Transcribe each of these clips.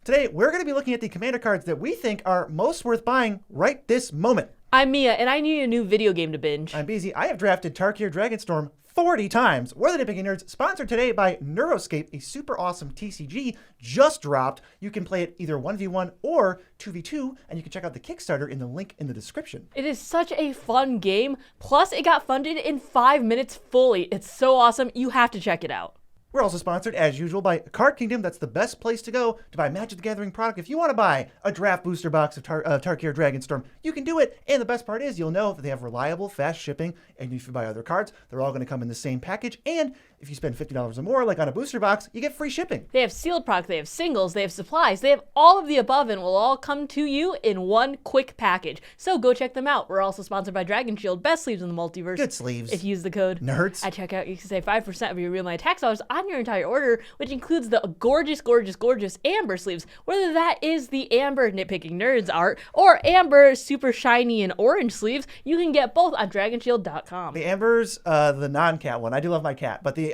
Today, we're going to be looking at the commander cards that we think are most worth buying right this moment. I'm Mia, and I need a new video game to binge. I'm BZ. I have drafted Tarkir Dragonstorm 40 times. We're the Nitpicking Nerds, sponsored today by Neuroscape, a super awesome TCG just dropped. You can play it either 1v1 or 2v2, and you can check out the Kickstarter in the link in the description. It is such a fun game. Plus, it got funded in 5 minutes fully. It's so awesome. You have to check it out. We're also sponsored, as usual, by Card Kingdom. That's the best place to go to buy Magic the Gathering product. If you want to buy a draft booster box of Tarkir Dragonstorm, you can do it. And the best part is you'll know that they have reliable, fast shipping. And if you buy other cards, they're all going to come in the same package. And if you spend $50 or more, like on a booster box, you get free shipping. They have sealed product, they have singles, they have supplies, they have all of the above, and will all come to you in one quick package. So go check them out. We're also sponsored by Dragon Shield, best sleeves in the multiverse. Good sleeves. If you use the code NERDS at checkout, you can save 5% of your real money tax dollars on your entire order, which includes the gorgeous, gorgeous, gorgeous amber sleeves, whether that is the amber Nitpicking Nerds art or amber super shiny and orange sleeves. You can get both on dragonshield.com. The amber's the non-cat one. I do love my cat, but the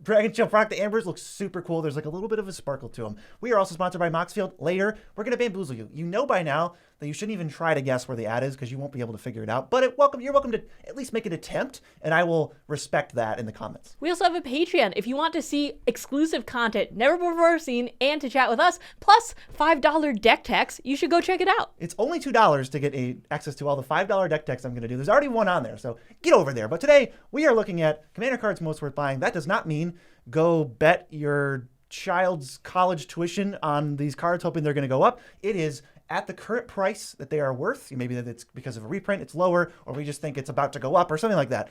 Dragon Shield product, the ambers, look super cool. There's like a little bit of a sparkle to them. We are also sponsored by Moxfield. Later, we're going to bamboozle you. You know by now that you shouldn't even try to guess where the ad is because you won't be able to figure it out. But you're welcome to at least make an attempt, and I will respect that in the comments. We also have a Patreon if you want to see exclusive content never before seen and to chat with us, plus $5 deck techs. You should go check it out. It's only $2 to get access to all the $5 deck techs I'm going to do. There's already one on there, so get over there. But today, we are looking at Commander cards most worth buying. That does not mean go bet your child's college tuition on these cards hoping they're going to go up. It is at the current price that they are worth. Maybe that it's because of a reprint, it's lower, or we just think it's about to go up or something like that.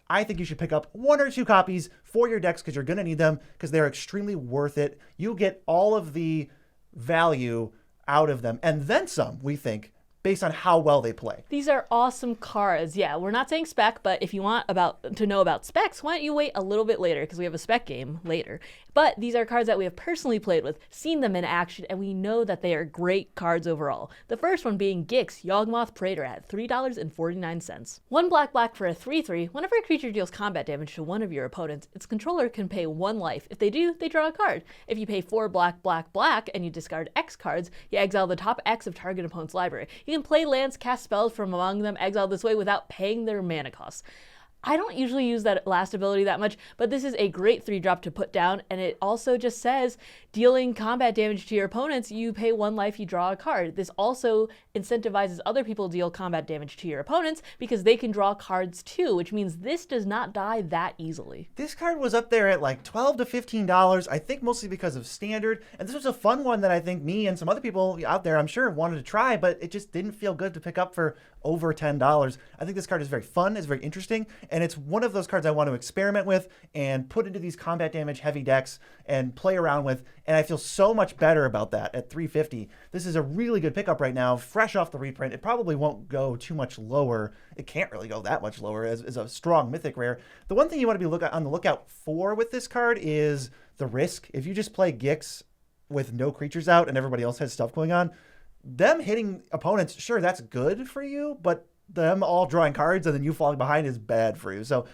I think you should pick up 1 or 2 copies for your decks because you're going to need them because they're extremely worth it. You get all of the value out of them and then some, we think, based on how well they play. These are awesome cards. Yeah, we're not saying spec, but if you want to know about specs, why don't you wait a little bit later because we have a spec game later. But these are cards that we have personally played with, seen them in action, and we know that they are great cards overall. The first one being Gix, Yawgmoth Praetor at $3.49. 1 black for a 3/3. Whenever a creature deals combat damage to one of your opponents, its controller can pay 1 life. If they do, they draw a card. If you pay 4 black, and you discard X cards, you exile the top X of target opponent's library. You can play lands, cast spells from among them, exiled this way without paying their mana costs. I don't usually use that last ability that much, but this is a great 3-drop to put down, and it also just says, dealing combat damage to your opponents, you pay 1 life, you draw a card. This also incentivizes other people to deal combat damage to your opponents because they can draw cards too, which means this does not die that easily. This card was up there at like $12 to $15, I think mostly because of standard, and this was a fun one that I think me and some other people out there, I'm sure, wanted to try, but it just didn't feel good to pick up for over $10. I think this card is very fun, it's very interesting, and it's one of those cards I want to experiment with and put into these combat damage heavy decks and play around with, and I feel so much better about that at $3.50. This is a really good pickup right now, fresh off the reprint. It probably won't go too much lower. It can't really go that much lower as a strong mythic rare. The one thing you want to be on the lookout for with this card is the risk. If you just play Gix with no creatures out and everybody else has stuff going on, them hitting opponents, sure, that's good for you, but them all drawing cards and then you falling behind is bad for you. So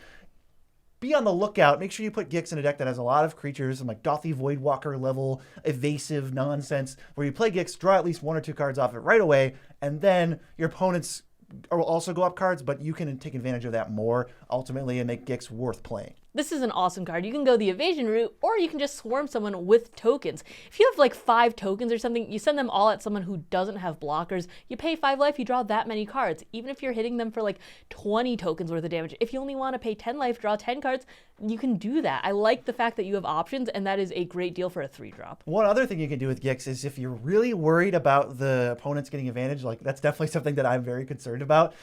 be on the lookout. Make sure you put Gix in a deck that has a lot of creatures and like Dothy Voidwalker level evasive nonsense where you play Gix, draw at least 1 or 2 cards off it right away, and then your opponents will also go up cards, but you can take advantage of that more ultimately and make Gix worth playing. This is an awesome card. You can go the evasion route, or you can just swarm someone with tokens. If you have like 5 tokens or something, you send them all at someone who doesn't have blockers. You pay 5 life, you draw that many cards. Even if you're hitting them for like 20 tokens worth of damage, if you only want to pay 10 life, draw 10 cards, you can do that. I like the fact that you have options, and that is a great deal for a 3-drop. One other thing you can do with Gix is if you're really worried about the opponents getting advantage, like that's definitely something that I'm very concerned about.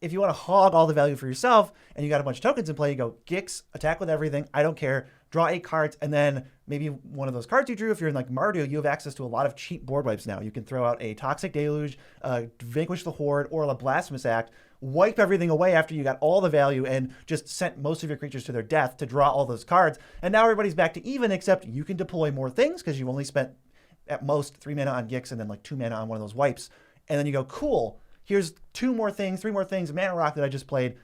If you want to hog all the value for yourself and you got a bunch of tokens in play, you go Gix, attack with everything, I don't care, draw 8 cards, and then maybe one of those cards you drew, if you're in like Mardu, you have access to a lot of cheap board wipes now. You can throw out a Toxic Deluge, Vanquish the Horde, or a Blasphemous Act, wipe everything away after you got all the value and just sent most of your creatures to their death to draw all those cards. And now everybody's back to even, except you can deploy more things because you only spent at most 3 mana on Gix and then like 2 mana on one of those wipes. And then you go, cool, here's 3 more things, Mana Rock that I just played.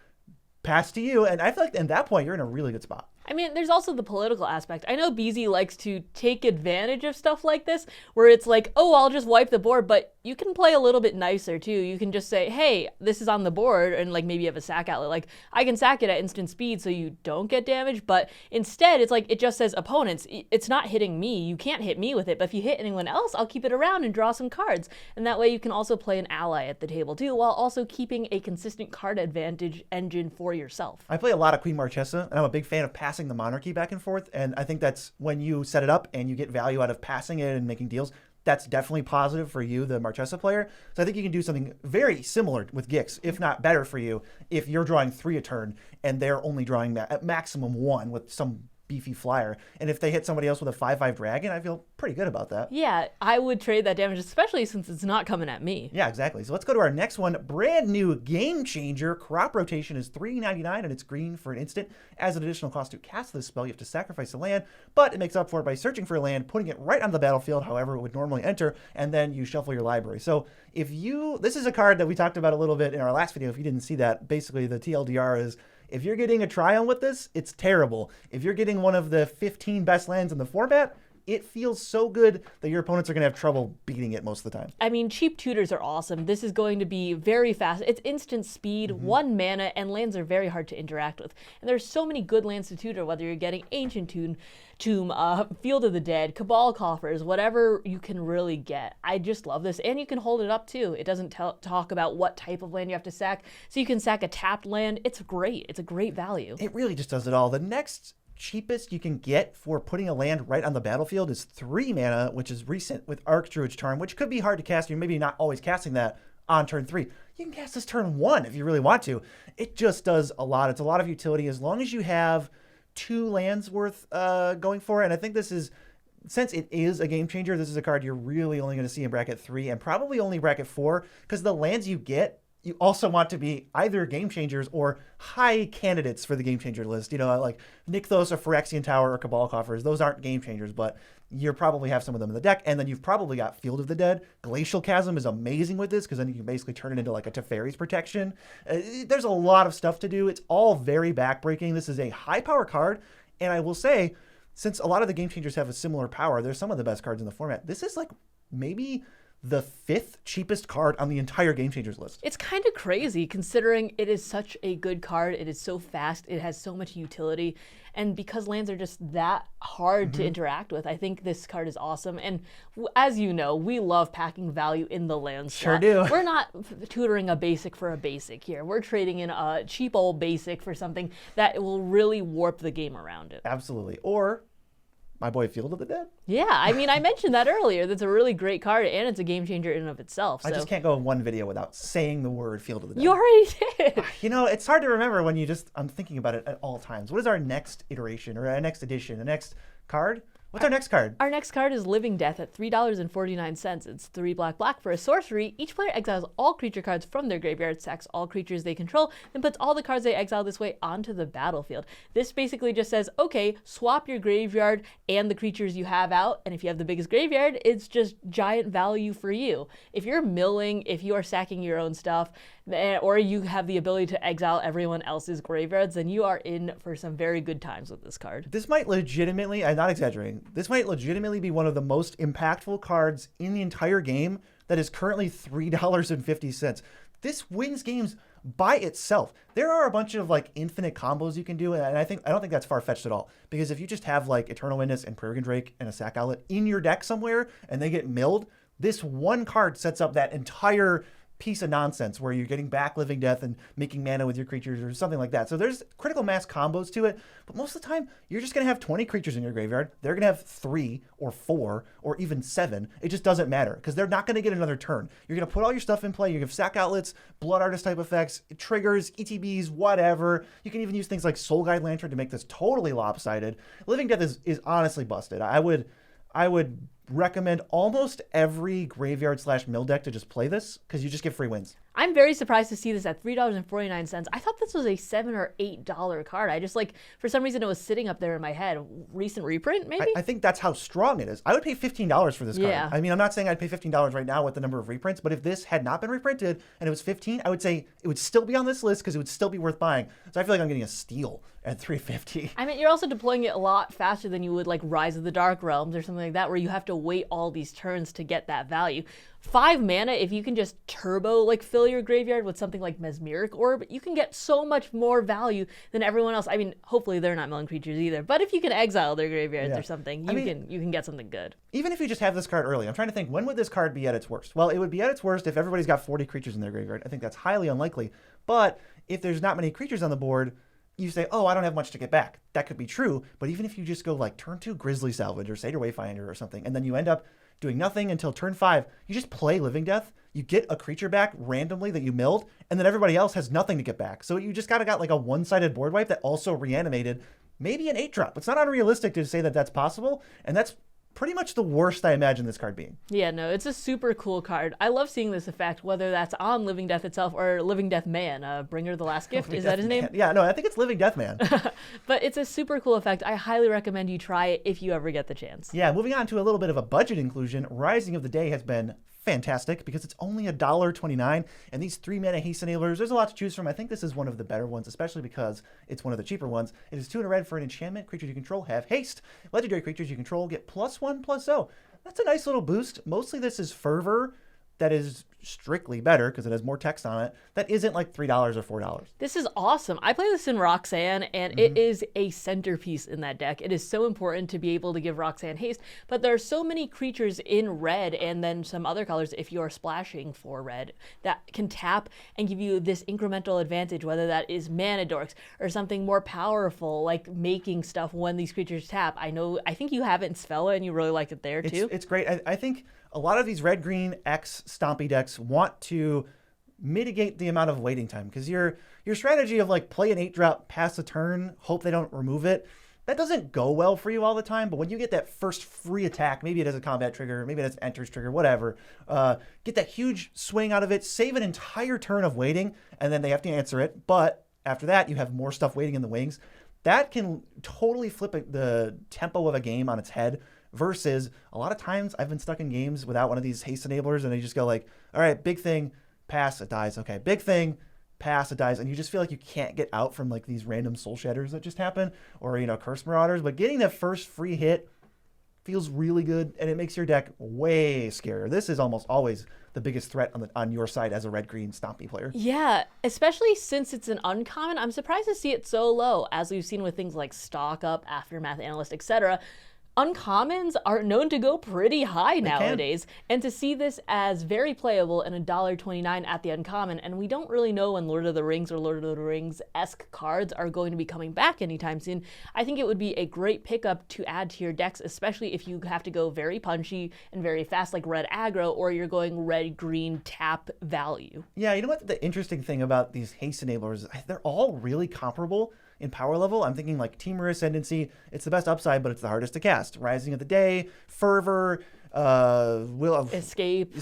Pass to you, and I feel like at that point you're in a really good spot. I mean, there's also the political aspect. I know BZ likes to take advantage of stuff like this, where it's like, oh, I'll just wipe the board, but you can play a little bit nicer too. You can just say, hey, this is on the board, and like maybe you have a sack outlet. Like, I can sack it at instant speed so you don't get damaged, but instead it's like, it just says opponents. It's not hitting me. You can't hit me with it, but if you hit anyone else, I'll keep it around and draw some cards. And that way you can also play an ally at the table too, while also keeping a consistent card advantage engine for yourself. I play a lot of Queen Marchesa, and I'm a big fan of passing the monarchy back and forth, and I think that's when you set it up and you get value out of passing it and making deals. That's definitely positive for you, the Marchesa player. So I think you can do something very similar with Gix, if not better for you, if you're drawing 3 a turn and they're only drawing at maximum 1 with some beefy flyer. And if they hit somebody else with a 5/5 dragon, I feel pretty good about that. Yeah, I would trade that damage, especially since it's not coming at me. Yeah, exactly. So let's go to our next one. Brand new game changer. Crop rotation is $3.99 and it's green for an instant. As an additional cost to cast this spell, you have to sacrifice a land, but it makes up for it by searching for a land, putting it right on the battlefield, however it would normally enter, and then you shuffle your library. So this is a card that we talked about a little bit in our last video. If you didn't see that, basically the TLDR is, if you're getting a Tryon with this, it's terrible. If you're getting one of the 15 best lands in the format, it feels so good that your opponents are going to have trouble beating it most of the time. I mean, cheap tutors are awesome. This is going to be very fast. It's instant speed, 1 mana, and lands are very hard to interact with. And there's so many good lands to tutor, whether you're getting Ancient Tomb, Field of the Dead, Cabal Coffers, whatever you can really get. I just love this. And you can hold it up too. It doesn't talk about what type of land you have to sack. So you can sack a tapped land. It's great. It's a great value. It really just does it all. The next cheapest you can get for putting a land right on the battlefield is 3 mana, which is recent with Archdruid's Charm, which could be hard to cast. You're maybe not always casting that on turn 3. You can cast this turn 1 if you really want to. It just does a lot. It's a lot of utility as long as you have 2 lands worth going for it. And I think this is, since it is a game changer, this is a card you're really only going to see in bracket 3 and probably only bracket 4, because the lands you get, you also want to be either game changers or high candidates for the game changer list. You know, like Nykthos or Phyrexian Tower or Cabal Coffers. Those aren't game changers, but you probably have some of them in the deck. And then you've probably got Field of the Dead. Glacial Chasm is amazing with this because then you can basically turn it into like a Teferi's Protection. There's a lot of stuff to do. It's all very backbreaking. This is a high power card. And I will say, since a lot of the game changers have a similar power, they're some of the best cards in the format. This is like maybe the 5th cheapest card on the entire Game Changers list. It's kind of crazy considering it is such a good card. It is so fast. It has so much utility. And because lands are just that hard to interact with, I think this card is awesome. And as you know, we love packing value in the land slot. Sure do. We're not tutoring a basic for a basic here. We're trading in a cheap old basic for something that will really warp the game around it. Absolutely. Or my boy Field of the Dead. Yeah, I mean, I mentioned that earlier. That's a really great card, and it's a game changer in and of itself. So. I just can't go in one video without saying the word Field of the Dead. You already did. You know, it's hard to remember when I'm thinking about it at all times. What is our next iteration or our next edition, the next card? What's our next card? Our next card is Living Death at $3.49. It's 3 black for a sorcery. Each player exiles all creature cards from their graveyard, sacks all creatures they control, then puts all the cards they exile this way onto the battlefield. This basically just says, okay, swap your graveyard and the creatures you have out, and if you have the biggest graveyard, it's just giant value for you. If you're milling, if you are sacking your own stuff, or you have the ability to exile everyone else's graveyards, then you are in for some very good times with this card. This might legitimately, I'm not exaggerating, this might legitimately be one of the most impactful cards in the entire game that is currently $3.50. This wins games by itself. There are a bunch of like infinite combos you can do, and I don't think that's far-fetched at all. Because if you just have like Eternal Witness and Peregrine Drake and a sack outlet in your deck somewhere and they get milled, this one card sets up that entire piece of nonsense where you're getting back Living Death and making mana with your creatures or something like that. So there's critical mass combos to it, but most of the time you're just going to have 20 creatures in your graveyard. They're going to have 3 or 4 or even 7. It just doesn't matter because they're not going to get another turn. You're going to put all your stuff in play. You have sack outlets, Blood Artist type effects, triggers, ETBs, whatever. You can even use things like Soul Guide Lantern to make this totally lopsided. Living Death is honestly busted. I would recommend almost every graveyard / mill deck to just play this because you just get free wins. I'm very surprised to see this at $3.49. I thought this was a $7 or $8 card. I just like, for some reason, it was sitting up there in my head. Recent reprint, maybe? I think that's how strong it is. I would pay $15 for this card. Yeah. I mean, I'm not saying I'd pay $15 right now with the number of reprints, but if this had not been reprinted and it was $15, I would say it would still be on this list because it would still be worth buying. So I feel like I'm getting a steal at $3.50. I mean, you're also deploying it a lot faster than you would like Rise of the Dark Realms or something like that, where you have to wait all these turns to get that value. 5 mana, if you can just turbo like fill your graveyard with something like Mesmeric Orb, you can get so much more value than everyone else. I mean, hopefully they're not milling creatures either, but if you can exile their graveyards or something, you can get something good. Even if you just have this card early, I'm trying to think, when would this card be at its worst? Well, it would be at its worst if everybody's got 40 creatures in their graveyard. I think that's highly unlikely. But if there's not many creatures on the board, you say, oh, I don't have much to get back. That could be true, but even if you just go like turn 2 Grizzly Salvage or Satyr Wayfinder or something, and then you end up doing nothing until turn 5, you just play Living Death, you get a creature back randomly that you milled, and then everybody else has nothing to get back. So you just got like a one-sided board wipe that also reanimated maybe an 8-drop. It's not unrealistic to say that that's possible, and that's pretty much the worst I imagine this card being. Yeah, no, it's a super cool card. I love seeing this effect, whether that's on Living Death itself or Living Death Man, Bringer of the Last Gift. Is that his name? Yeah, no, I think it's Living Death Man. But it's a super cool effect. I highly recommend you try it if you ever get the chance. Yeah, moving on to a little bit of a budget inclusion, Rising of the Day has been fantastic because it's only $1.29, and these 3-mana haste enablers, there's a lot to choose from. I think this is one of the better ones, especially because it's one of the cheaper ones. It is 2 and a red for an enchantment. Creatures you control have haste. Legendary creatures you control get +1/+0. That's a nice little boost. Mostly this is Fervor that is strictly better because it has more text on it. That isn't like $3 or $4. This is awesome. I play this in Roxanne, and it is a centerpiece in that deck. It is so important to be able to give Roxanne haste, but there are so many creatures in red and then some other colors if you are splashing for red that can tap and give you this incremental advantage, whether that is mana dorks or something more powerful like making stuff when these creatures tap. I think you have it in Svella and you really liked it there too. It's great. I think a lot of these red-green X stompy decks want to mitigate the amount of waiting time because your strategy of like play an 8-drop, pass a turn, hope they don't remove it, that doesn't go well for you all the time. But when you get that first free attack, maybe it has a combat trigger, maybe it has an enters trigger, whatever, get that huge swing out of it, save an entire turn of waiting, and then they have to answer it. But after that, you have more stuff waiting in the wings. That can totally flip the tempo of a game on its head. Versus a lot of times I've been stuck in games without one of these haste enablers and they just go like, all right, big thing, pass, it dies. Okay, big thing, pass, it dies. And you just feel like you can't get out from like these random soul shatters that just happen or, Curse Marauders. But getting that first free hit feels really good and it makes your deck way scarier. This is almost always the biggest threat on your side as a red-green stompy player. Yeah, especially since it's an uncommon. I'm surprised to see it so low, as we've seen with things like Stock Up, Aftermath Analyst, etc. Uncommons are known to go pretty high nowadays, and to see this as very playable and $1.29 at the uncommon, and we don't really know when Lord of the Rings or Lord of the Rings-esque cards are going to be coming back anytime soon. I think it would be a great pickup to add to your decks, especially if you have to go very punchy and very fast like red aggro, or you're going red-green tap value. Yeah, you know what the interesting thing about these haste enablers, they're all really comparable in power level. I'm thinking like Temur Ascendancy, it's the best upside, but it's the hardest to cast. Rising of the Day, Fervor, Escape.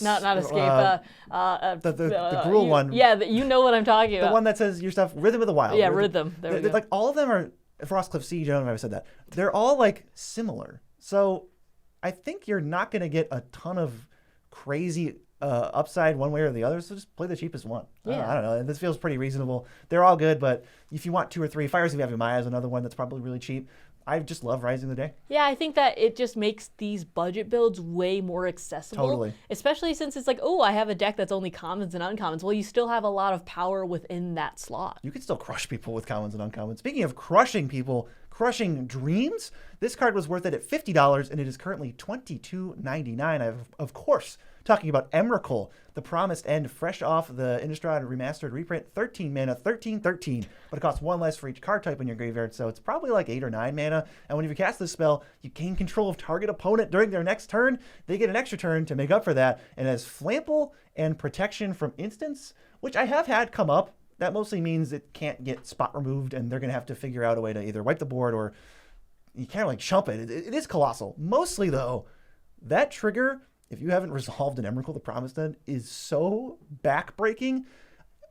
Not Escape. The Gruul one. Yeah, you know what I'm talking about. The one that says your stuff, Rhythm of the Wild. Yeah, Rhythm. There we go. Like all of them are, Frostcliff Siege, I don't know if I said that. They're all like similar. So I think you're not going to get a ton of crazy upside one way or the other, so just play the cheapest one. Yeah. I don't know. This feels pretty reasonable. They're all good, but if you want 2 or 3, Fires of Yavimaya is another one that's probably really cheap. I just love Rising of the Day. Yeah, I think that it just makes these budget builds way more accessible. Totally. Especially since it's like, oh, I have a deck that's only commons and uncommons. Well, you still have a lot of power within that slot. You can still crush people with commons and uncommons. Speaking of crushing people, crushing dreams, this card was worth it at $50, and it is currently $22.99. I'm, of course, talking about Emrakul, the Promised End, fresh off the Innistrad Remastered reprint, 13 mana, 13/13, but it costs 1 less for each card type in your graveyard, so it's probably like 8 or 9 mana, and when you cast this spell, you gain control of target opponent during their next turn. They get an extra turn to make up for that, and it has Flample and Protection from Instants, which I have had come up. That mostly means it can't get spot removed, and they're going to have to figure out a way to either wipe the board or you can't like chump it. It is colossal. Mostly, though, that trigger if you haven't resolved an Emrakul, the Promised End is so backbreaking.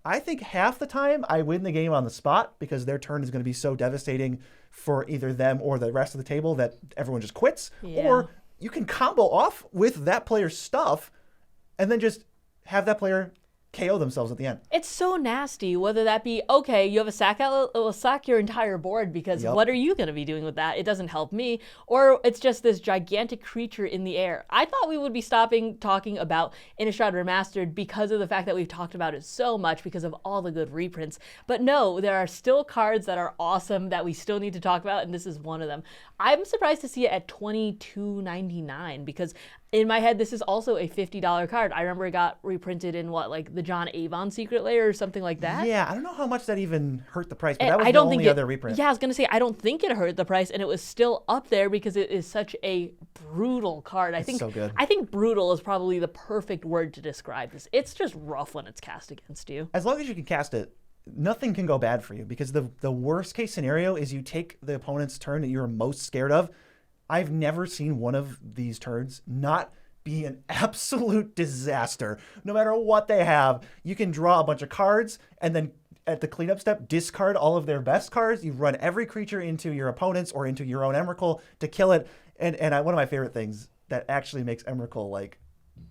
I think half the time I win the game on the spot because their turn is going to be so devastating for either them or the rest of the table that everyone just quits. Yeah. Or you can combo off with that player's stuff and then just have that player KO themselves at the end. It's so nasty, whether that be, okay, you have a sack outlet, it will sack your entire board because what are you going to be doing with that? It doesn't help me. Or it's just this gigantic creature in the air. I thought we would be stopping talking about Innistrad Remastered because of the fact that we've talked about it so much because of all the good reprints. But no, there are still cards that are awesome that we still need to talk about, and this is one of them. I'm surprised to see it at $22.99 because in my head, this is also a $50 card. I remember it got reprinted in like the John Avon Secret Lair or something like that. Yeah, I don't know how much that even hurt the price, but that was the only other reprint. Yeah, I was going to say, I don't think it hurt the price, and it was still up there because it is such a brutal card. It's so good. I think brutal is probably the perfect word to describe this. It's just rough when it's cast against you. As long as you can cast it, nothing can go bad for you because the worst case scenario is you take the opponent's turn that you're most scared of. I've never seen one of these turns not be an absolute disaster. No matter what they have, you can draw a bunch of cards and then at the cleanup step, discard all of their best cards. You run every creature into your opponent's or into your own Emrakul to kill it. And one of my favorite things that actually makes Emrakul like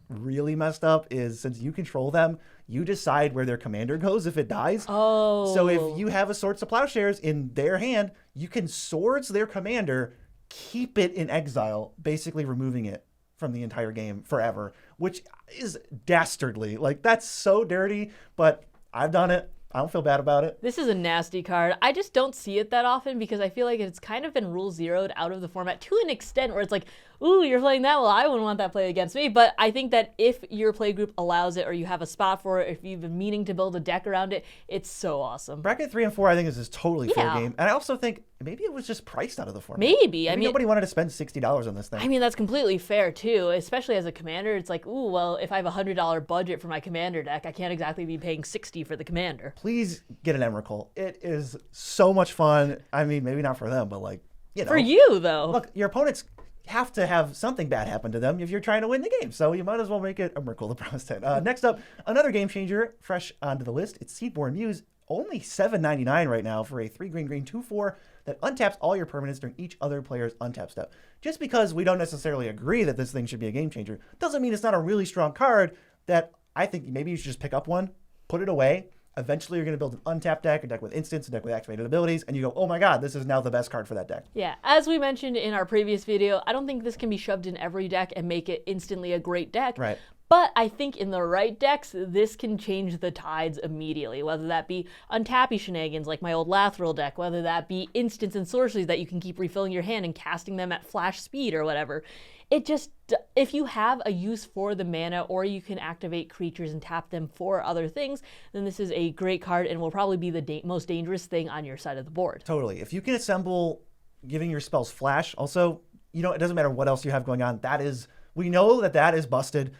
really messed up is since you control them, you decide where their commander goes if it dies. Oh. So if you have a Swords to Plowshares in their hand, you can Swords their commander, keep it in exile, basically removing it from the entire game forever, which is dastardly. Like, that's so dirty, but I've done it. I don't feel bad about it. This is a nasty card. I just don't see it that often because I feel like it's kind of been rule zeroed out of the format to an extent where it's like, ooh, you're playing that? Well, I wouldn't want that play against me. But I think that if your play group allows it or you have a spot for it, if you've been meaning to build a deck around it, it's so awesome. Bracket 3 and 4, I think, is a totally fair game. And I also think maybe it was just priced out of the format. Maybe. I mean, nobody wanted to spend $60 on this thing. I mean, that's completely fair, too, especially as a commander. It's like, ooh, well, if I have a $100 budget for my commander deck, I can't exactly be paying $60 for the commander. Please get an Emrakul. It is so much fun. I mean, maybe not for them, but like, you know. For you, though. Look, your opponents have to have something bad happen to them if you're trying to win the game. So you might as well make it Emrakul, the Promised End. Next up, another game changer, fresh onto the list. It's Seedborn Muse. Only $7.99 right now for a 3-green, 2/4 that untaps all your permanents during each other player's untap step. Just because we don't necessarily agree that this thing should be a game changer doesn't mean it's not a really strong card that I think maybe you should just pick up one, put it away. Eventually, you're going to build an untapped deck, a deck with instants, a deck with activated abilities, and you go, oh my god, this is now the best card for that deck. Yeah, as we mentioned in our previous video, I don't think this can be shoved in every deck and make it instantly a great deck. Right. But I think in the right decks, this can change the tides immediately, whether that be untappy shenanigans like my old Lathril deck, whether that be instants and sorceries that you can keep refilling your hand and casting them at flash speed or whatever. It just, if you have a use for the mana or you can activate creatures and tap them for other things, then this is a great card and will probably be the most dangerous thing on your side of the board. Totally. If you can assemble giving your spells flash, also, you know, it doesn't matter what else you have going on. That is, we know that is busted.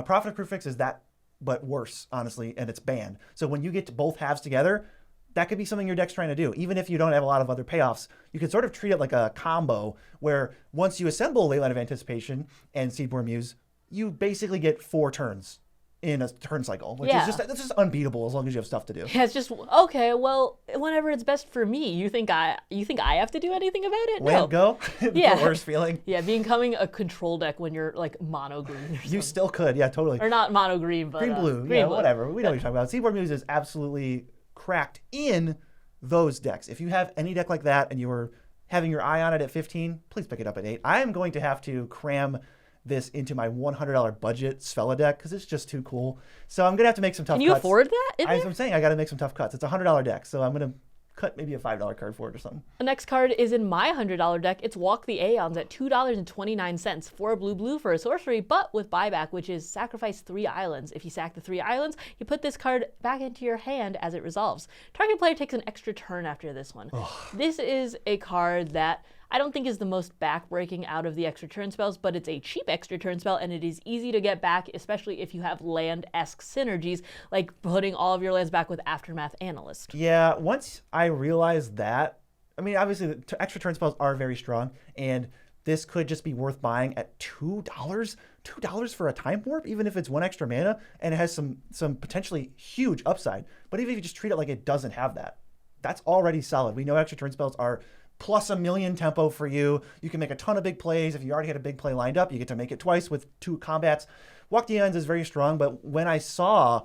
Prophet of Crucifix is that, but worse, honestly, and it's banned. So when you get to both halves together, that could be something your deck's trying to do. Even if you don't have a lot of other payoffs, you can sort of treat it like a combo where once you assemble Leyline of Anticipation and Seedborn Muse, you basically get 4 turns in a turn cycle, which is just unbeatable as long as you have stuff to do. Yeah, it's just, okay, well, whenever it's best for me, you think I have to do anything about it? Land go? Yeah. The worst feeling. Yeah, becoming a control deck when you're like mono green or something. You still could, yeah, totally. Or not mono green, but green blue, green blue. Whatever. We know what you're talking about. Seedborn Muse is absolutely cracked in those decks. If you have any deck like that and you were having your eye on it at 15, please pick it up at 8. I am going to have to cram this into my $100 budget Sfella deck because it's just too cool. So I'm going to have to make some tough cuts. Can you afford that? I'm saying I got to make some tough cuts. It's a $100 deck, so I'm going to cut maybe a $5 card for it or something. The next card is in my $100 deck. It's Walk the Aeons at $2.29 for a blue for a sorcery, but with buyback, which is sacrifice 3 islands. If you sack the 3 islands, you put this card back into your hand as it resolves. Target player takes an extra turn after this one. This is a card that I don't think is the most backbreaking out of the extra turn spells, but it's a cheap extra turn spell, and it is easy to get back, especially if you have land-esque synergies, like putting all of your lands back with Aftermath Analyst. Yeah, once I realized that, I mean, obviously, the extra turn spells are very strong, and this could just be worth buying at $2. $2 for a time warp, even if it's 1 extra mana and it has some potentially huge upside. But even if you just treat it like it doesn't have that, that's already solid. We know extra turn spells are plus 1,000,000 tempo for you. You can make a ton of big plays. If you already had a big play lined up, you get to make it twice with 2 combats. Walk the Aeons is very strong, but when I saw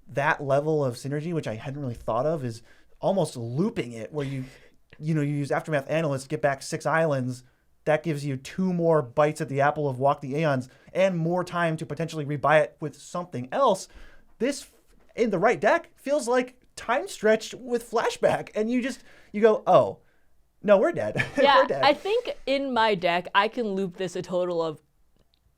that level of synergy, which I hadn't really thought of, is almost looping it, where you use Aftermath Analyst, get back 6 islands. That gives you 2 more bites at the apple of Walk the Aeons and more time to potentially rebuy it with something else. This, in the right deck, feels like time stretched with flashback. And you go, oh, no, we're dead. Yeah, We're dead. I think in my deck, I can loop this a total of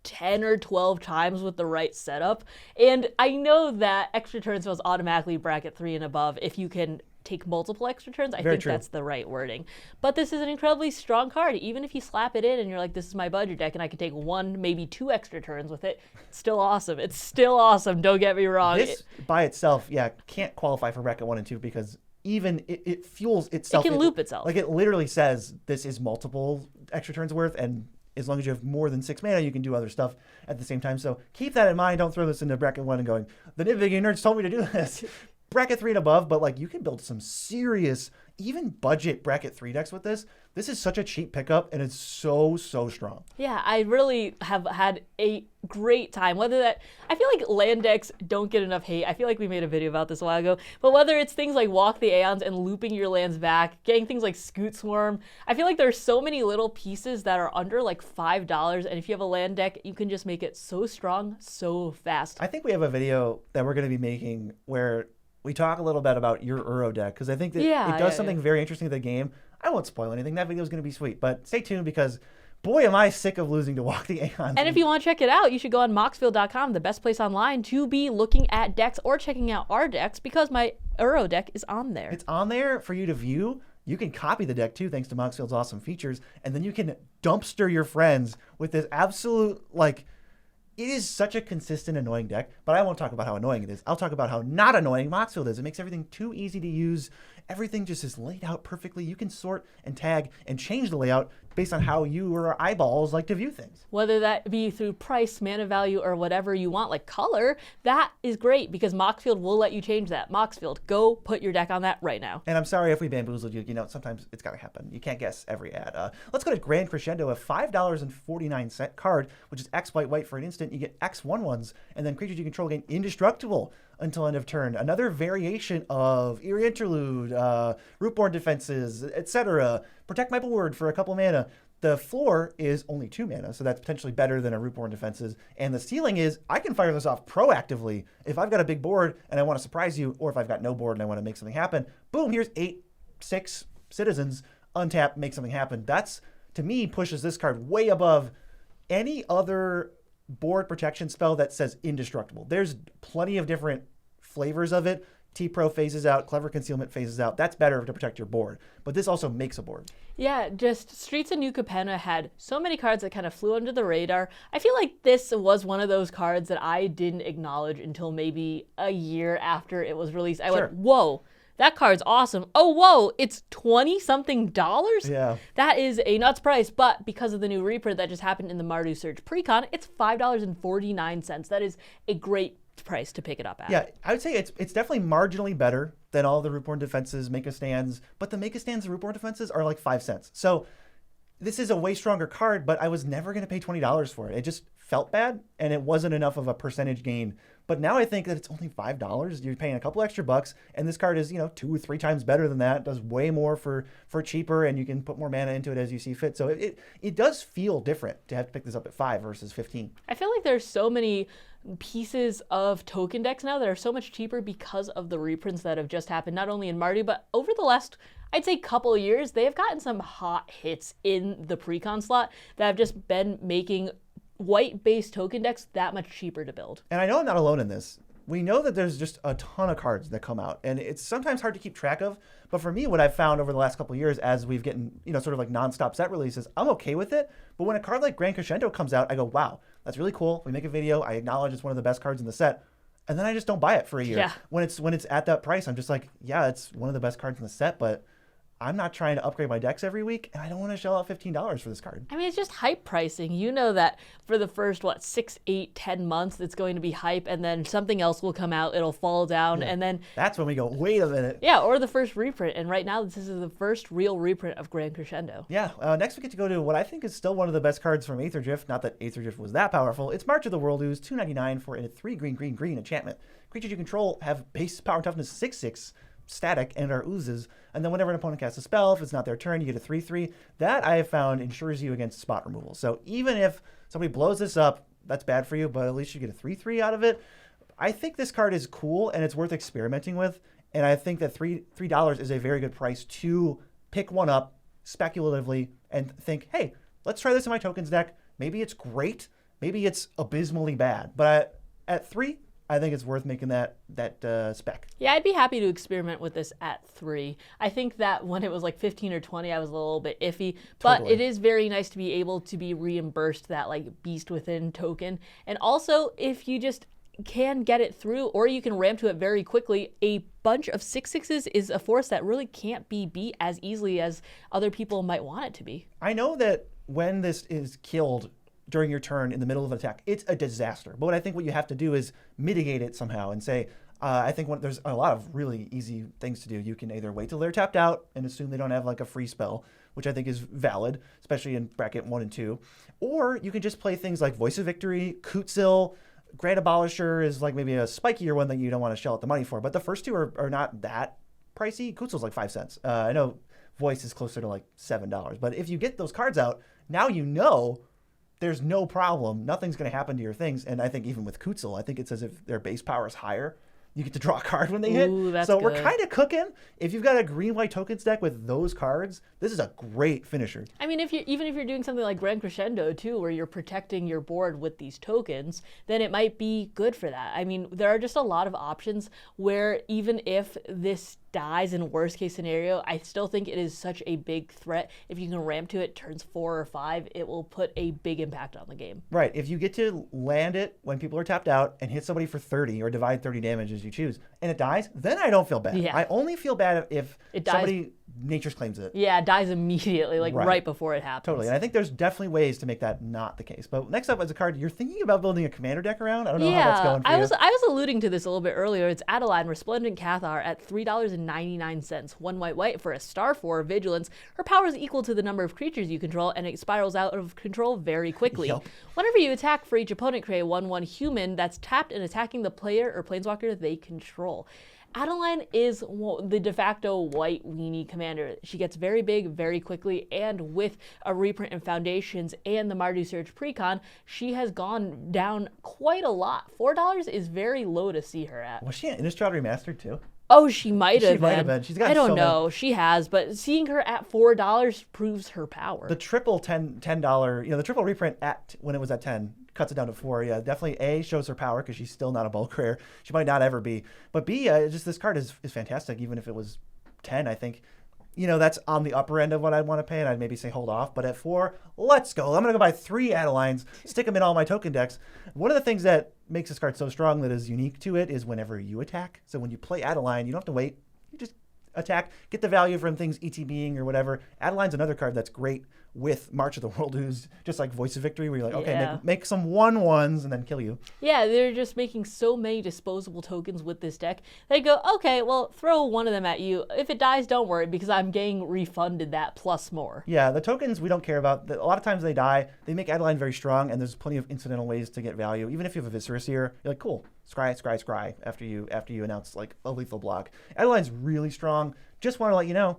10 or 12 times with the right setup. And I know that extra turn spells automatically bracket 3 and above if you can take multiple extra turns. I Very think true. that's the right wording. But this is an incredibly strong card. Even if you slap it in and you're like, this is my budget deck and I can take 1, maybe 2 extra turns with it, it's still awesome. It's still awesome. Don't get me wrong. This by itself, can't qualify for bracket 1 and 2 because even it fuels itself. It can loop itself. Like, it literally says this is multiple extra turns worth, and as long as you have more than 6 mana, you can do other stuff at the same time. So keep that in mind. Don't throw this into bracket 1 and going, the Nitpicking nerds told me to do this. Bracket 3 and above, but like, you can build some serious, even budget bracket 3 decks with this. This is such a cheap pickup, and it's so strong. Yeah, I really have had a great time. Whether that, I feel like land decks don't get enough hate. I feel like we made a video about this a while ago. But whether it's things like Walk the Aeons and looping your lands back, getting things like Scoot Swarm, I feel like there's so many little pieces that are under like $5. And if you have a land deck, you can just make it so strong, so fast. I think we have a video that we're going to be making where we talk a little bit about your Uro deck, because I think that it does something very interesting to the game. I won't spoil anything. That video is going to be sweet, but stay tuned because, boy, am I sick of losing to Walk the Aeons. And if you want to check it out, you should go on moxfield.com, the best place online to be looking at decks or checking out our decks, because my Uro deck is on there. It's on there for you to view. You can copy the deck too, thanks to Moxfield's awesome features, and then you can dumpster your friends with this absolute, like, it is such a consistent, annoying deck, but I won't talk about how annoying it is. I'll talk about how not annoying Moxfield is. It makes everything too easy to use. Everything just is laid out perfectly. You can sort and tag and change the layout based on how you or eyeballs like to view things. Whether that be through price, mana value, or whatever you want, like color, that is great because Moxfield will let you change that. Moxfield, go put your deck on that right now. And I'm sorry if we bamboozled you. You know, sometimes it's got to happen. You can't guess every ad. Let's go to Grand Crescendo, a $5.49 card, which is X white white for an instant. You get X 1/1s, and then creatures you control gain indestructible until end of turn. Another variation of Eerie Interlude, Rootborn Defenses, etc. Protect My Board for a couple mana. The floor is only 2 mana, so that's potentially better than a Rootborn Defenses. And the ceiling is, I can fire this off proactively. If I've got a big board and I want to surprise you, or if I've got no board and I want to make something happen, boom, here's 8/6 citizens, untap, make something happen. That's, to me, pushes this card way above any other board protection spell that says indestructible. There's plenty of different flavors of it. T-Pro phases out, Clever Concealment phases out. That's better to protect your board. But this also makes a board. Yeah, just Streets of New Capenna had so many cards that kind of flew under the radar. I feel like this was one of those cards that I didn't acknowledge until maybe a year after it was released. I went, whoa, that card's awesome. Oh, whoa, it's $20-something? Yeah. That is a nuts price, but because of the new reprint that just happened in the Mardu Surge Precon, it's $5.49. That is a great price to pick it up at. Yeah, I would say it's definitely marginally better than all the Rootborn Defenses, Make a Stands, but the Make a Stands and Rootborn Defenses are like 5 cents. So this is a way stronger card, but I was never going to pay $20 for it. It just felt bad, and it wasn't enough of a percentage gain. But now I think that it's only $5. You're paying a couple extra bucks, and this card is, 2 or 3 times better than that. It does way more for cheaper, and you can put more mana into it as you see fit. So it does feel different to have to pick this up at 5 versus 15. I feel like there's so many pieces of token decks now that are so much cheaper because of the reprints that have just happened, not only in Mardu, but over the last, I'd say, couple of years, they have gotten some hot hits in the precon slot that have just been making white-based token decks that much cheaper to build. And I know I'm not alone in this. We know that there's just a ton of cards that come out, and it's sometimes hard to keep track of. But for me, what I've found over the last couple of years, as we've gotten, sort of like nonstop set releases, I'm okay with it. But when a card like Grand Crescendo comes out, I go, wow, that's really cool. We make a video. I acknowledge it's one of the best cards in the set. And then I just don't buy it for a year. Yeah. When it's at that price, I'm just like, yeah, it's one of the best cards in the set, but I'm not trying to upgrade my decks every week, and I don't want to shell out $15 for this card. I mean, it's just hype pricing. You know that for the first, 6, 8, 10 months, it's going to be hype, and then something else will come out, it'll fall down, and then... That's when we go, wait a minute. Yeah, or the first reprint, and right now this is the first real reprint of Grand Crescendo. Yeah, next we get to go to what I think is still one of the best cards from Aether Drift. Not that Aether Drift was that powerful. It's March of the World Ooze, $2.99 for a 3 green enchantment. Creatures you control have base power and toughness 6/6 static and are oozes. And then whenever an opponent casts a spell, if it's not their turn, you get a 3/3. That I have found ensures you against spot removal. So even if somebody blows this up, that's bad for you, but at least you get a 3/3 out of it. I think this card is cool and it's worth experimenting with. And I think that $3 is a very good price to pick one up speculatively and think, hey, let's try this in my tokens deck. Maybe it's great. Maybe it's abysmally bad. But at $3, I think it's worth making that spec. Yeah, I'd be happy to experiment with this at 3. I think that when it was 15 or 20, I was a little bit iffy, but Totally. it is very nice to be able to be reimbursed that beast within token. And also, if you just can get it through, or you can ramp to it very quickly, a bunch of 6/6s is a force that really can't be beat as easily as other people might want it to be. I know that when this is killed during your turn in the middle of an attack, it's a disaster. But I think what you have to do is mitigate it somehow and say, I think there's a lot of really easy things to do. You can either wait till they're tapped out and assume they don't have a free spell, which I think is valid, especially in bracket 1 and 2. Or you can just play things like Voice of Victory, Kutzil. Grand Abolisher is maybe a spikier one that you don't want to shell out the money for. But the first two are not that pricey. Kutzil's 5 cents. I know Voice is closer to $7. But if you get those cards out, now you know there's no problem. Nothing's going to happen to your things. And I think even with Kutzil, I think it's as if their base power is higher. You get to draw a card when they Ooh, hit. that's So good. we're kind of cooking. If you've got a green-white tokens deck with those cards, this is a great finisher. I mean, even if you're doing something like Grand Crescendo too, where you're protecting your board with these tokens, then it might be good for that. I mean, there are just a lot of options where even if this dies in worst case scenario, I still think it is such a big threat. If you can ramp to it turns 4 or 5, it will put a big impact on the game. Right. If you get to land it when people are tapped out and hit somebody for 30 or divide 30 damage as you choose, and it dies, then I don't feel bad. Yeah. I only feel bad if It dies- somebody nature's claims it. Yeah, it dies immediately, Right. right before it happens. Totally. And I think there's definitely ways to make that not the case. But next up is a card you're thinking about building a commander deck around. I don't know how that's going for I you. was alluding to this a little bit earlier. It's Adeline Resplendent Cathar at $3.99. 1 white for a star 4 vigilance. Her power is equal to the number of creatures you control, and it spirals out of control very quickly. Yep. Whenever you attack for each opponent, create a 1/1 human that's tapped and attacking the player or planeswalker they control. Adeline is the de facto white weenie commander. She gets very big very quickly, and with a reprint in Foundations and the Mardu Surge Precon, she has gone down quite a lot. $4 is very low to see her at. Was she an Innistrad Remastered too? Oh, she might have might have been. been. She's got I don't so many- know. She has, but seeing her at $4 proves her power. The triple $10, the triple reprint when it was at 10 cuts it down to 4. Yeah, definitely A, shows her power because she's still not a bulk rare. She might not ever be. But B, just this card is fantastic, even if it was 10, I think. That's on the upper end of what I'd want to pay, and I'd maybe say hold off. But at 4, let's go. I'm going to go buy 3 Adelines, stick them in all my token decks. One of the things that makes this card so strong that is unique to it is whenever you attack. So when you play Adeline, you don't have to wait. You just attack, get the value from things ETBing or whatever. Adeline's another card that's great with March of the World Ooze, just like Voice of Victory, where you're like, okay, Yeah. make some 1/1s and then kill you. Yeah, they're just making so many disposable tokens with this deck. They go, okay, well, throw one of them at you. If it dies, don't worry, because I'm getting refunded that plus more. Yeah, the tokens we don't care about. A lot of times they die. They make Adeline very strong, and there's plenty of incidental ways to get value. Even if you have a Viscerus here, you're like, cool, scry after you announce a lethal block. Adeline's really strong. Just want to let you know,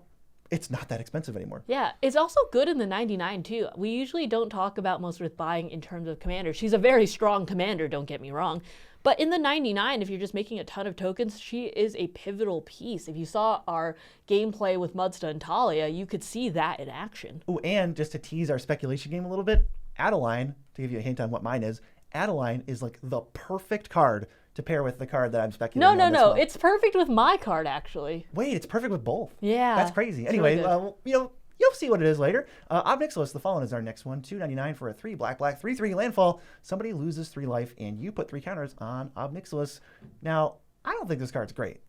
it's not that expensive anymore. Yeah, it's also good in the 99 too. We usually don't talk about Most Worth Buying in terms of commander. She's a very strong commander, don't get me wrong. But in the 99, if you're just making a ton of tokens, she is a pivotal piece. If you saw our gameplay with Mudsta and Talia, you could see that in action. Oh, and just to tease our speculation game a little bit, Adeline, to give you a hint on what mine is, Adeline is the perfect card to pair with the card that I'm speculating on this No. month. It's perfect with my card, actually. Wait, it's perfect with both. Yeah. That's crazy. it's Anyway, really good. you'll see what it is later. Obnixilis, the Fallen, is our next one. $2.99 for a 3 black 3/3 landfall. Somebody loses 3 life, and you put 3 counters on Obnixilis. Now, I don't think this card's great.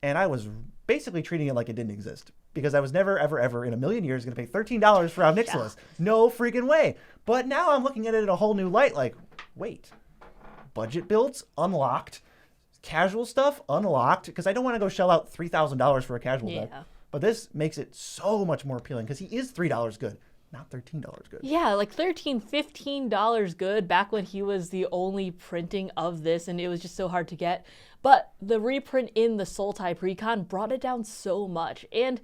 And I was basically treating it like it didn't exist. Because I was never, ever, ever in a million years going to pay $13 for Obnixilis. No freaking way. But now I'm looking at it in a whole new light. Like, wait, budget builds unlocked, casual stuff unlocked. Because I don't want to go shell out $3,000 for a casual deck. But this makes it so much more appealing because he is $3 good, not $13 good. Yeah, like $13, $15 good back when he was the only printing of this and it was just so hard to get. But the reprint in the Soul Type Recon brought it down so much. And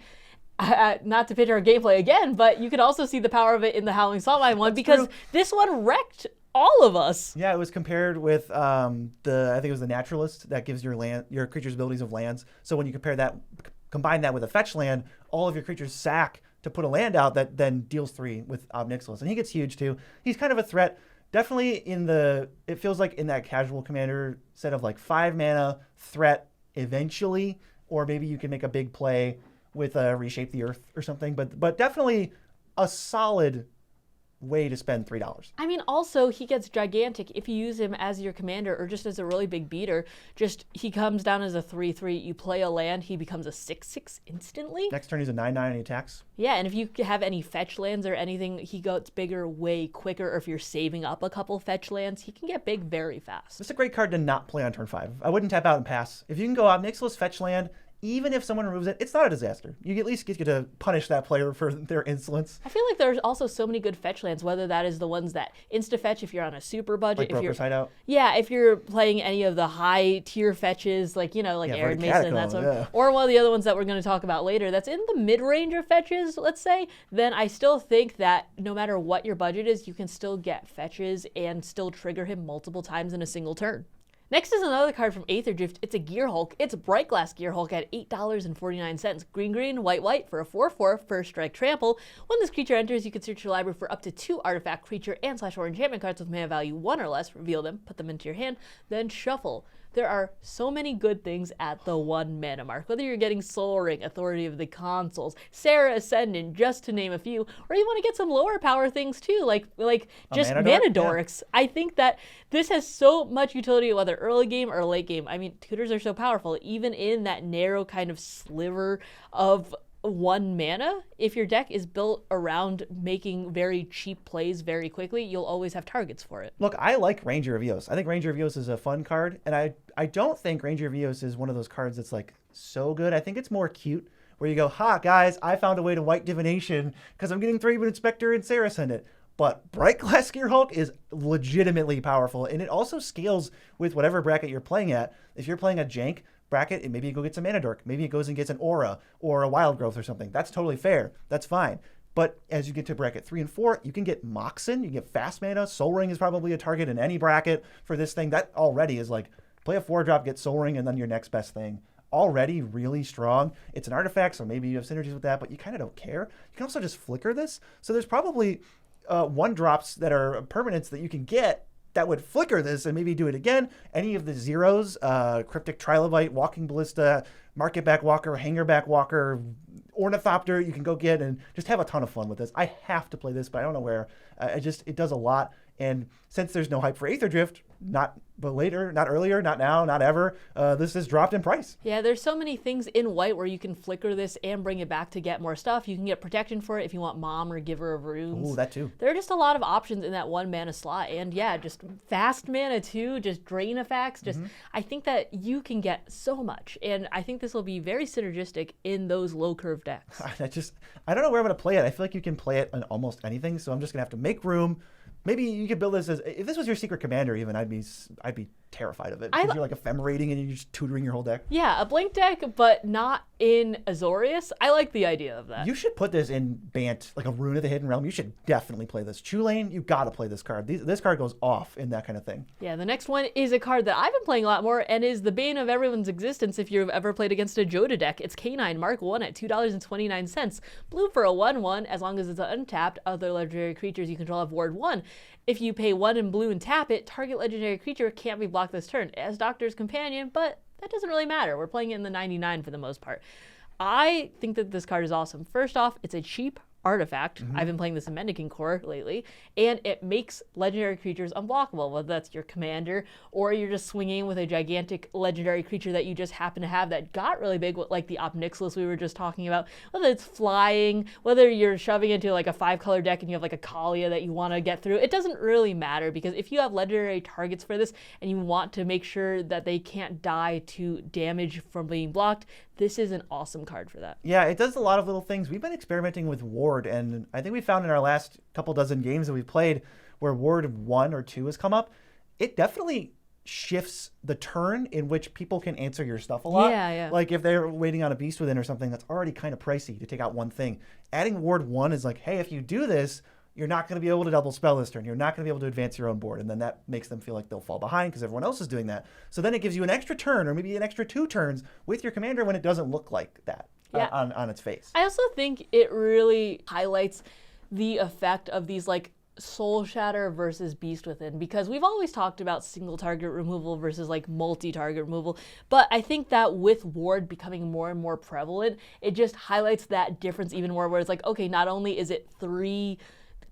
not to pitch our gameplay again, but you can also see the power of it in the Howling Saltmine one because this one wrecked all of us. Yeah, it was compared with I think it was the Naturalist that gives your creature's abilities of lands. So when you combine that with a fetch land, all of your creatures sack to put a land out that then deals 3 with Obnixilis. And he gets huge too. He's kind of a threat. Definitely it feels like in that casual commander set of like 5 mana threat eventually, or maybe you can make a big play with Reshape the Earth or something. But definitely a solid way to spend $3. I mean, also, he gets gigantic if you use him as your commander or just as a really big beater. Just, he comes down as a 3/3, you play a land, he becomes a 6/6 instantly. Next turn, he's a 9/9 and he attacks. Yeah, and if you have any fetch lands or anything, he gets bigger way quicker. Or if you're saving up a couple fetch lands, he can get big very fast. It's a great card to not play on turn 5. I wouldn't tap out and pass. If you can go Obnixilis fetch land, even if someone removes it, it's not a disaster. You at least get to punish that player for their insolence. I feel like there's also so many good fetch lands, whether that is the ones that insta-fetch if you're on a super budget. Like Broker's Hideout? Yeah, if you're playing any of the high-tier fetches, like, Arid Mason and that sort of, or one of the other ones that we're going to talk about later, that's in the mid-range of fetches, let's say, then I still think that no matter what your budget is, you can still get fetches and still trigger him multiple times in a single turn. Next is another card from Aether Drift. It's a Gear Hulk. It's Bright Glass Gear Hulk at $8.49. Green, white for a 4/4 first strike trample. When this creature enters, you can search your library for up to 2 artifact, creature, and / or enchantment cards with mana value 1 or less. Reveal them, put them into your hand, then shuffle. There are so many good things at the 1 mana mark. Whether you're getting Soul Ring, Authority of the Consuls, Serra Ascendant, just to name a few, or you want to get some lower power things too, like just Mana Dorks. Yeah. I think that this has so much utility, whether early game or late game. I mean, tutors are so powerful, even in that narrow kind of sliver of 1 mana. If your deck is built around making very cheap plays very quickly, you'll always have targets for it. Look, I like Ranger of Eos. I think Ranger of Eos is a fun card, and I don't think Ranger of Eos is one of those cards that's like so good. I think it's more cute, where you go, ha, guys, I found a way to white divination because I'm getting 3-Wood Inspector and Serra Ascendant. But Bright Glass Gear Hulk is legitimately powerful, and it also scales with whatever bracket you're playing at. If you're playing a jank bracket, maybe you go get some Mana Dork. Maybe it goes and gets an Aura or a Wild Growth or something. That's totally fair. That's fine. But as you get to bracket 3 and 4, you can get Moxen. You can get fast mana. Soul Ring is probably a target in any bracket for this thing. That already is like, play a 4-drop, get Soul Ring, and then your next best thing. Already really strong. It's an artifact, so maybe you have synergies with that, but you kind of don't care. You can also just flicker this. So there's probably 1-drops that are permanents that you can get that would flicker this and maybe do it again. Any of the zeros, Cryptic Trilobite, Walking Ballista, Marketback Walker, Hangerback Walker, Ornithopter, you can go get and just have a ton of fun with this. I have to play this, but I don't know where. It does a lot. And since there's no hype for Aether Drift, not later, not earlier, not now, not ever, this has dropped in price. Yeah, there's so many things in white where you can flicker this and bring it back to get more stuff. You can get protection for it if you want Mom or Giver of Runes. Ooh, that too. There are just a lot of options in that 1 mana slot. And yeah, just fast mana too, just drain effects. I think that you can get so much. And I think this will be very synergistic in those low curve decks. I don't know where I'm going to play it. I feel like you can play it on almost anything. So I'm just going to have to make room. Maybe you could build this as, if this was your secret commander even, I'd be terrified of it. Because you're like ephemerating and you're just tutoring your whole deck. Yeah, a blink deck, but not in Azorius. I like the idea of that. You should put this in Bant, like a Rune of the Hidden Realm. You should definitely play this. Chulane, you got to play this card. This card goes off in that kind of thing. Yeah, the next one is a card that I've been playing a lot more and is the bane of everyone's existence if you've ever played against a Joda deck. It's Canine Mark 1 at $2.29. Blue for a 1/1, as long as it's untapped. Other legendary creatures you control have Ward 1. If you pay 1 in blue and tap it, target legendary creature can't be blocked this turn. It has Doctor's Companion, but that doesn't really matter. We're playing it in the 99 for the most part. I think that this card is awesome. First off, it's a cheap artifact. I've been playing this in Mendicant Core lately, and it makes legendary creatures unblockable, whether that's your commander or you're just swinging with a gigantic legendary creature that you just happen to have that got really big, like the Obnixilis we were just talking about, whether it's flying, whether you're shoving into like a 5-color deck and you have like a Kalia that you want to get through. It doesn't really matter, because if you have legendary targets for this and you want to make sure that they can't die to damage from being blocked, this is an awesome card for that. Yeah, it does a lot of little things. We've been experimenting with Ward, and I think we found in our last couple dozen games that we've played where Ward 1 or 2 has come up, it definitely shifts the turn in which people can answer your stuff a lot. Yeah. Like if they're waiting on a Beast Within or something that's already kind of pricey to take out one thing. Adding Ward 1 is like, hey, if you do this, you're not going to be able to double spell this turn. You're not going to be able to advance your own board. And then that makes them feel like they'll fall behind because everyone else is doing that. So then it gives you an extra turn or maybe an extra 2 turns with your commander when it doesn't look like that on its face. I also think it really highlights the effect of these like Soul Shatter versus Beast Within, because we've always talked about single target removal versus like multi-target removal, but I think that with Ward becoming more and more prevalent, it just highlights that difference even more, where it's like, okay, not only is it 3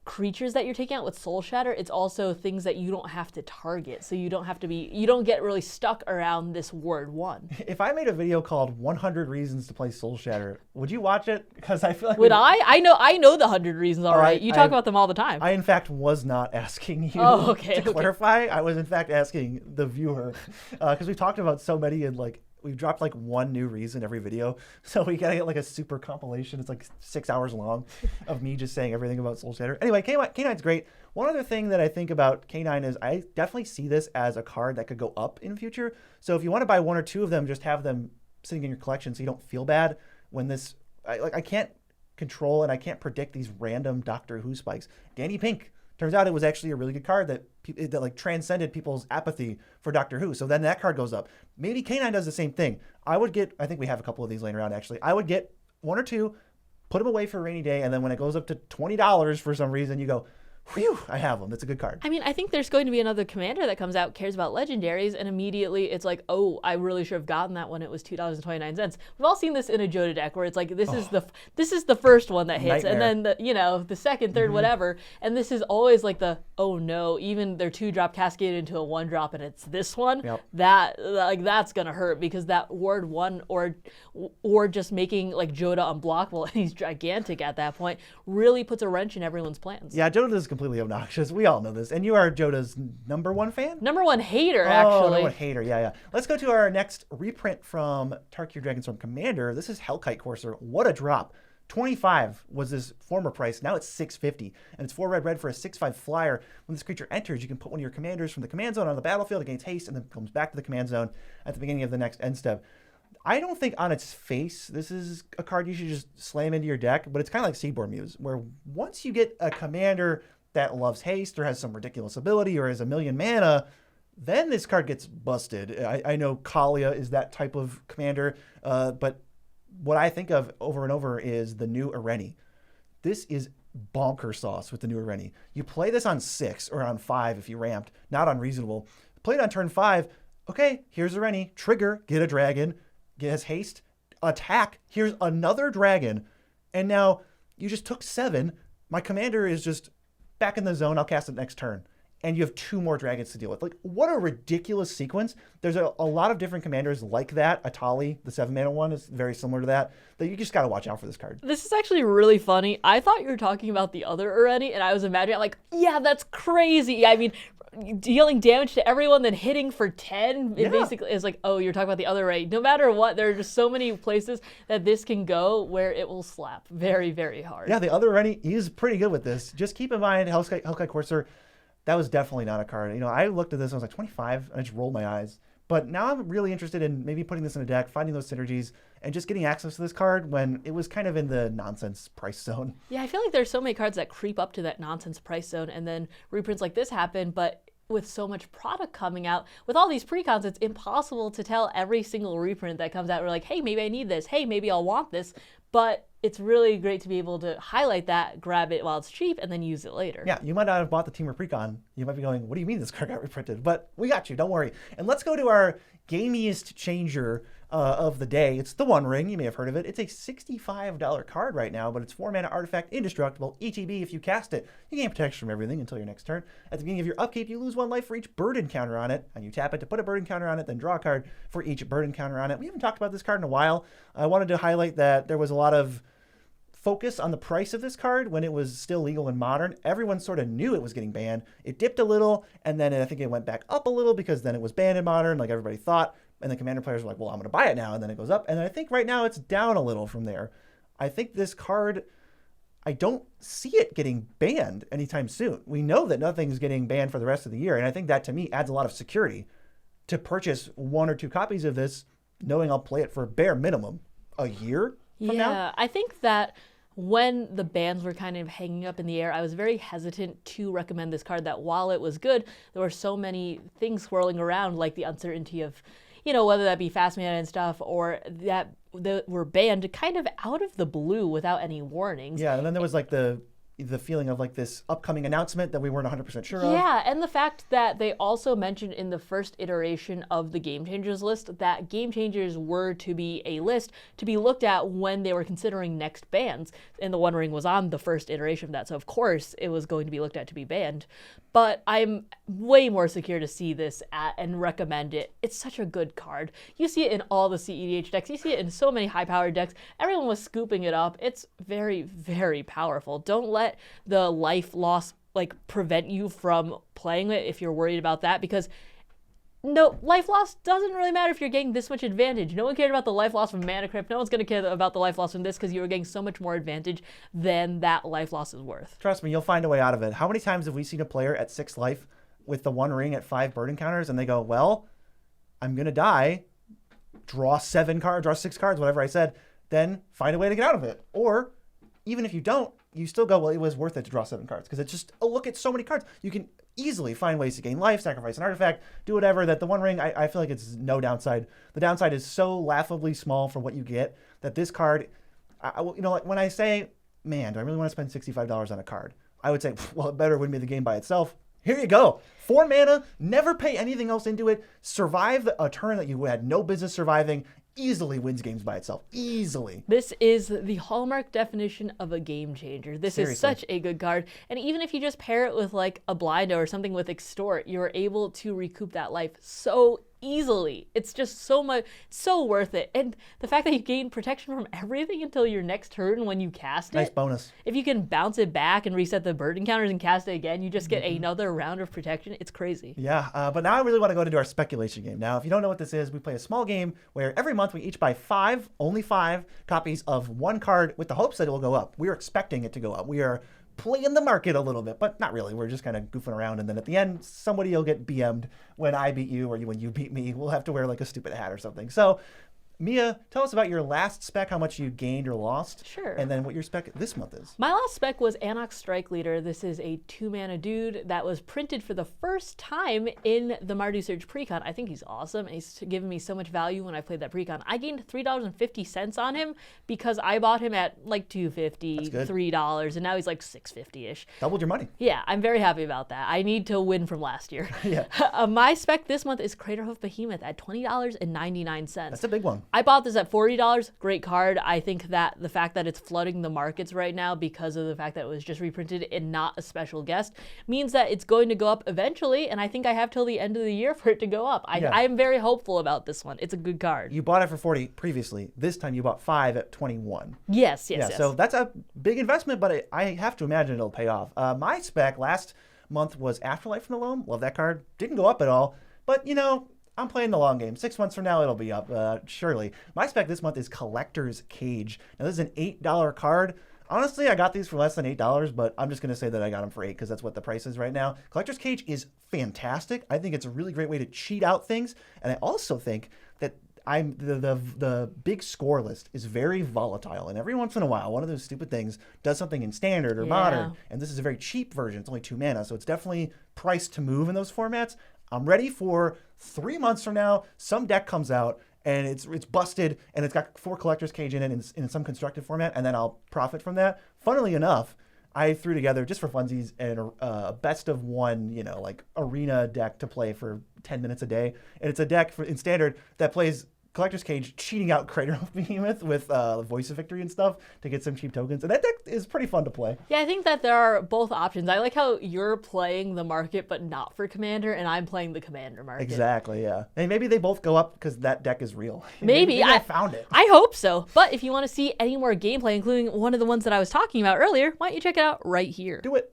creatures that you're taking out with Soul Shatter, it's also things that you don't have to target, so you don't get really stuck around this Ward 1. If I made a video called 100 Reasons to Play Soul Shatter, would you watch it? Because I feel like Would I? I know the 100 reasons already. You talk about them all the time. I in fact was not asking you to clarify. I was in fact asking the viewer, because we've talked about so many, and like we've dropped like one new reason every video, so we gotta get like a super compilation. It's like 6 hours long of me just saying everything about Soul Shatter. Anyway, K9's great. One other thing that I think about K9 is I definitely see this as a card that could go up in future. So if you want to buy 1 or 2 of them, just have them sitting in your collection so you don't feel bad when this. I can't control and I can't predict these random Doctor Who spikes. Danny Pink. Turns out it was actually a really good card that like transcended people's apathy for Doctor Who. So then that card goes up. Maybe K9 does the same thing. I think we have a couple of these laying around actually. I would get 1 or 2, put them away for a rainy day, and then when it goes up to $20 for some reason, you go, whew, I have them. That's a good card. I mean, I think there's going to be another commander that comes out, cares about legendaries, and immediately it's like, oh, I really should have gotten that when it was $2.29. We've all seen this in a Joda deck where it's like, this is the first one that hits, Nightmare. and then the second, third, whatever, and this is always like the, oh no, even their 2-drop cascaded into a 1-drop, and it's this one. Yep. That's gonna hurt, because that Ward 1 or just making like Joda unblockable, and he's gigantic at that point, really puts a wrench in everyone's plans. Yeah, Joda is completely obnoxious. We all know this. And you are Joda's number 1 fan? Number 1 hater, Oh, actually. number 1 hater. Yeah. Let's go to our next reprint from Tarkir Dragonstorm Commander. This is Hellkite Courser. What a drop. 25 was his former price. Now it's 650, and it's 4 red for a 6/5 flyer. When this creature enters, you can put one of your commanders from the command zone on the battlefield, it gains haste, and then comes back to the command zone at the beginning of the next end step. I don't think on its face this is a card you should just slam into your deck, but it's kind of like Seedborn Muse, where once you get a commander that loves haste or has some ridiculous ability or has 1,000,000 mana, then this card gets busted. I know Kalia is that type of commander, but what I think of over and over is the new Ireni. This is bonker sauce with the new Ireni. You play this on 6 or on 5 if you ramped, not unreasonable. Play it on turn 5. Okay, here's Ireni. Trigger, get a dragon, gets haste, attack. Here's another dragon. And now you just took 7. My commander is just back in the zone. I'll cast it next turn. And you have 2 more dragons to deal with. Like, what a ridiculous sequence. There's a lot of different commanders like that. Atali, the 7-mana one, is very similar to that you just got to watch out for this card. This is actually really funny. I thought you were talking about the other Ireni, and I was imagining, like, yeah, that's crazy. I mean, dealing damage to everyone, then hitting for 10, it basically is like, oh, you're talking about the other Ireni. No matter what, there are just so many places that this can go where it will slap very, very hard. Yeah, the other Ireni is pretty good with this. Just keep in mind, Hellkite Courser, that was definitely not a card. You know, I looked at this and I was like, 25, and I just rolled my eyes. But now I'm really interested in maybe putting this in a deck, finding those synergies, and just getting access to this card when it was kind of in the nonsense price zone. Yeah, I feel like there's so many cards that creep up to that nonsense price zone, and then reprints like this happen, but with so much product coming out, with all these precons, it's impossible to tell every single reprint that comes out. We're like, hey, maybe I need this. Hey, maybe I'll want this. But it's really great to be able to highlight that, grab it while it's cheap, and then use it later. Yeah, you might not have bought the Team or Precon. You might be going, what do you mean this card got reprinted? But we got you, don't worry. And let's go to our gamiest changer of the day. It's the One Ring. You may have heard of it. It's a $65 card right now, but it's 4-mana artifact, indestructible, ETB. If you cast it, you gain protection from everything until your next turn. At the beginning of your upkeep, you lose 1 life for each burden counter on it, and you tap it to put a burden counter on it, then draw a card for each burden counter on it. We haven't talked about this card in a while. I wanted to highlight that there was a lot of focus on the price of this card when it was still legal in Modern. Everyone sort of knew it was getting banned. It dipped a little, and then I think it went back up a little because then it was banned in Modern, like everybody thought. And the Commander players were like, well, I'm going to buy it now. And then it goes up. And I think right now it's down a little from there. I think this card, I don't see it getting banned anytime soon. We know that nothing's getting banned for the rest of the year. And I think that, to me, adds a lot of security to purchase 1 or 2 copies of this, knowing I'll play it for bare minimum a year from now. Yeah, I think that when the bans were kind of hanging up in the air, I was very hesitant to recommend this card, that while it was good, there were so many things swirling around, like the uncertainty of, whether that be fast mana and stuff, or that were banned kind of out of the blue without any warnings. Yeah, and then there was like the feeling of like this upcoming announcement that we weren't 100% sure of. Yeah, and the fact that they also mentioned in the first iteration of the Game Changers list that Game Changers were to be a list to be looked at when they were considering next bans. And the One Ring was on the first iteration of that, so of course it was going to be looked at to be banned. But I'm way more secure to see this and recommend it. It's such a good card. You see it in all the CEDH decks. You see it in so many high-powered decks. Everyone was scooping it up. It's very, very powerful. Don't let the life loss prevent you from playing it if you're worried about that, because no, life loss doesn't really matter if you're getting this much advantage. No one cared about the life loss from Mana Crypt. No one's going to care about the life loss from this because you were getting so much more advantage than that life loss is worth. Trust me, you'll find a way out of it. How many times have we seen a player at 6 life with the One Ring at 5 burden counters and they go, well, I'm going to die, draw 6 cards, whatever I said, then find a way to get out of it. Or even if you don't, you still go, well, it was worth it to draw 7 cards because it's just, look at so many cards. You can easily find ways to gain life, sacrifice an artifact, do whatever. That the One Ring, I feel like it's no downside. The downside is so laughably small for what you get that this card, like when I say, man, do I really want to spend $65 on a card? I would say, well, it better win me the game by itself. Here you go. 4 mana, never pay anything else into it, survive a turn that you had no business surviving, easily wins games by itself. Easily. This is the hallmark definition of a game changer. This Seriously. is such a good card. And even if you just pair it with like a blind or something with extort, you're able to recoup that life so easily. It's just so worth it. And the fact that you gain protection from everything until your next turn when you cast it. Nice bonus. If you can bounce it back and reset the burden counters and cast it again, you just get another round of protection. It's crazy. Yeah, but now I really want to go into our speculation game. Now, if you don't know what this is, we play a small game where every month we each buy only five copies of one card with the hopes that it will go up. We're expecting it to go up. We are playing the market a little bit, but not really. We're just kind of goofing around, and then at the end, somebody will get BM'd when I beat you or when you beat me. We'll have to wear like a stupid hat or something. So, Mia, tell us about your last spec, how much you gained or lost. Sure. And then what your spec this month is. My last spec was Anox Strike Leader. This is a 2-mana dude that was printed for the first time in the Mardu Surge Precon. I think he's awesome, and he's given me so much value when I played that Precon. I gained $3.50 on him because I bought him at like $2.50, $3, and now he's like $6.50-ish. Doubled your money. Yeah, I'm very happy about that. I need to win from last year. Yeah. My spec this month is Craterhoof Behemoth at $20.99. That's a big one. I bought this at $40. Great card. I think that the fact that it's flooding the markets right now because of the fact that it was just reprinted and not a special guest means that it's going to go up eventually, and I think I have till the end of the year for it to go up. I am very hopeful about this one. It's a good card. You bought it for 40 previously. This time you bought 5 at 21. Yes. So that's a big investment, but I have to imagine it'll pay off. My spec last month was Afterlife from the Loam. Love that card. Didn't go up at all, but I'm playing the long game. 6 months from now, it'll be up, surely. My spec this month is Collector's Cage. Now, this is an $8 card. Honestly, I got these for less than $8, but I'm just going to say that I got them for $8 because that's what the price is right now. Collector's Cage is fantastic. I think it's a really great way to cheat out things, and I also think that the big score list is very volatile, and every once in a while, one of those stupid things does something in Standard or Modern, and this is a very cheap version. It's only 2 mana, so it's definitely priced to move in those formats. I'm ready for 3 months from now, some deck comes out, and it's busted, and it's got 4 Collector's Cage in it in some constructed format, and then I'll profit from that. Funnily enough, I threw together, just for funsies, a best of one, like arena deck to play for 10 minutes a day. And it's a deck in Standard that plays Collector's Cage cheating out Crater of Behemoth with Voice of Victory and stuff to get some cheap tokens. And that deck is pretty fun to play. Yeah, I think that there are both options. I like how you're playing the market, but not for Commander, and I'm playing the Commander market. Exactly, yeah. And maybe they both go up because that deck is real. Maybe I found it. I hope so. But if you want to see any more gameplay, including one of the ones that I was talking about earlier, why don't you check it out right here. Do it.